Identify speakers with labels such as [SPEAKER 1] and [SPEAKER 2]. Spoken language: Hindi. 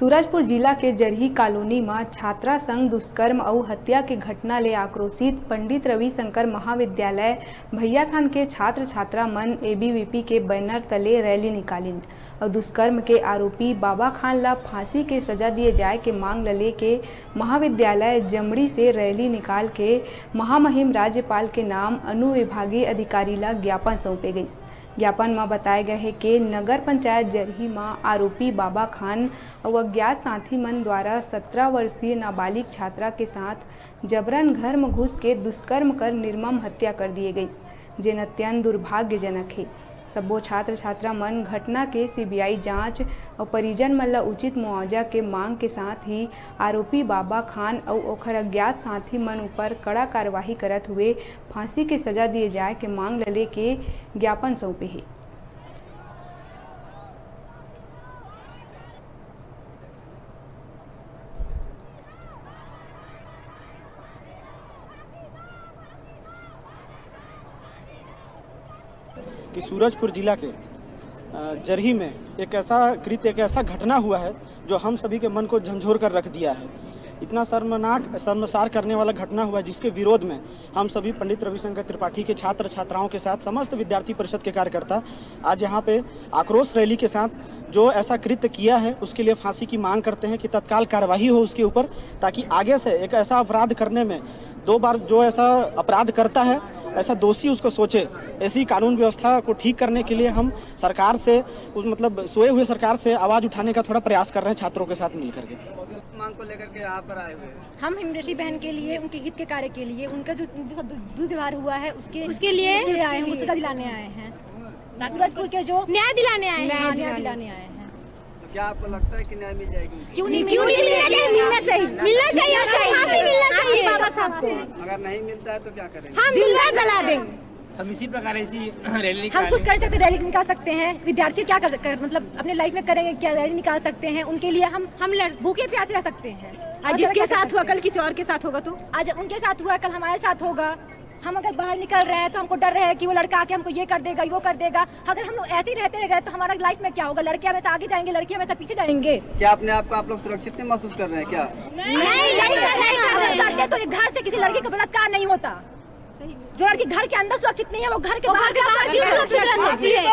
[SPEAKER 1] सूरजपुर जिला के जरही कॉलोनी में छात्रा संग दुष्कर्म और हत्या के घटना ले आक्रोशित पंडित रविशंकर महाविद्यालय भैयाथान के छात्र छात्रा मन एबीवीपी के बैनर तले रैली निकालिन और दुष्कर्म के आरोपी बाबा खान ला फांसी के सजा दिए जाए के मांग ले के महाविद्यालय जमड़ी से रैली निकाल के महामहिम राज्यपाल के नाम अनुविभागीय अधिकारी ला ज्ञापन सौंपे गई। ज्ञापन में बताए गए है कि नगर पंचायत जरही में आरोपी बाबा खान और अज्ञात साथी मन द्वारा 17 वर्षीय नाबालिग छात्रा के साथ जबरन घर में घुस के दुष्कर्म कर निर्मम हत्या कर दिए गई, जिन अत्यंत दुर्भाग्यजनक है। सबो छात्र छात्रा मन घटना के सीबीआई जांच और परिजन मन ला उचित मुआवजा के मांग के साथ ही आरोपी बाबा खान और ओखर अज्ञात साथी मन ऊपर कड़ा कार्रवाई करत हुए फांसी के सजा दिए जाए के मांग ले के ज्ञापन सौंपे है।
[SPEAKER 2] कि सूरजपुर जिला के जरही में एक ऐसा घटना हुआ है जो हम सभी के मन को झंझोर कर रख दिया है। इतना शर्मसार करने वाला घटना हुआ है जिसके विरोध में हम सभी पंडित रविशंकर त्रिपाठी के छात्र छात्राओं के साथ समस्त विद्यार्थी परिषद के कार्यकर्ता आज यहाँ पे आक्रोश रैली के साथ जो ऐसा कृत्य किया है उसके लिए फांसी की मांग करते हैं कि तत्काल कार्रवाई हो उसके ऊपर, ताकि आगे से एक ऐसा अपराध करने में 2 बार जो ऐसा अपराध करता है ऐसा दोषी उसको सोचे। ऐसी कानून व्यवस्था को ठीक करने के लिए हम सरकार से सोए हुए सरकार से आवाज उठाने का थोड़ा प्रयास कर रहे हैं छात्रों के साथ मिलकर के।
[SPEAKER 3] मांग को लेकर के यहाँ पर आए हुए
[SPEAKER 4] हम हिमरेशी बहन के लिए, उनके हित के कार्य के लिए, उनका जो दुर्व्यवहार हुआ है उसके लिए आए हैं, सजा दिलाने आए हैं। सूरजपुर के जो न्याय दिलाने आए हैं।
[SPEAKER 3] तो क्या आपको लगता है कि न्याय मिल जाएगी?
[SPEAKER 4] क्यों नहीं मिलना चाहिए फांसी मिलना चाहिए बाबा साहब को।
[SPEAKER 3] अगर नहीं मिलता है तो क्या करेंगे?
[SPEAKER 4] हम जिंदा जला देंगे।
[SPEAKER 5] हम इसी प्रकार ऐसी रैली
[SPEAKER 4] हम कुछ कर सकते, रैली निकाल सकते हैं। विद्यार्थी क्या कर मतलब अपने लाइफ में करेंगे, क्या रैली निकाल सकते हैं। उनके लिए हम भूखे प्यासे रह सकते हैं। आज जिसके साथ हुआ कल किसी और के साथ होगा, तो आज उनके साथ हुआ कल हमारे साथ होगा। हम अगर बाहर निकल रहे हैं तो हमको डर रहे हैं कि वो लड़का आके हमको ये कर देगा, वो कर देगा। अगर हम लोग ऐसे ही रहते रह गए तो हमारा लाइफ में क्या होगा? लड़के हमेशा आगे जाएंगे, लड़की हमेशा पीछे जाएंगे।
[SPEAKER 3] क्या अपने आप को आप लोग सुरक्षित नहीं महसूस कर रहे हैं क्या?
[SPEAKER 4] नहीं करते तो एक घर से किसी लड़की का बलात्कार नहीं होता। जो लड़की घर के अंदर सुरक्षित नहीं है वो घर के बाहर सुरक्षित रह सकती है।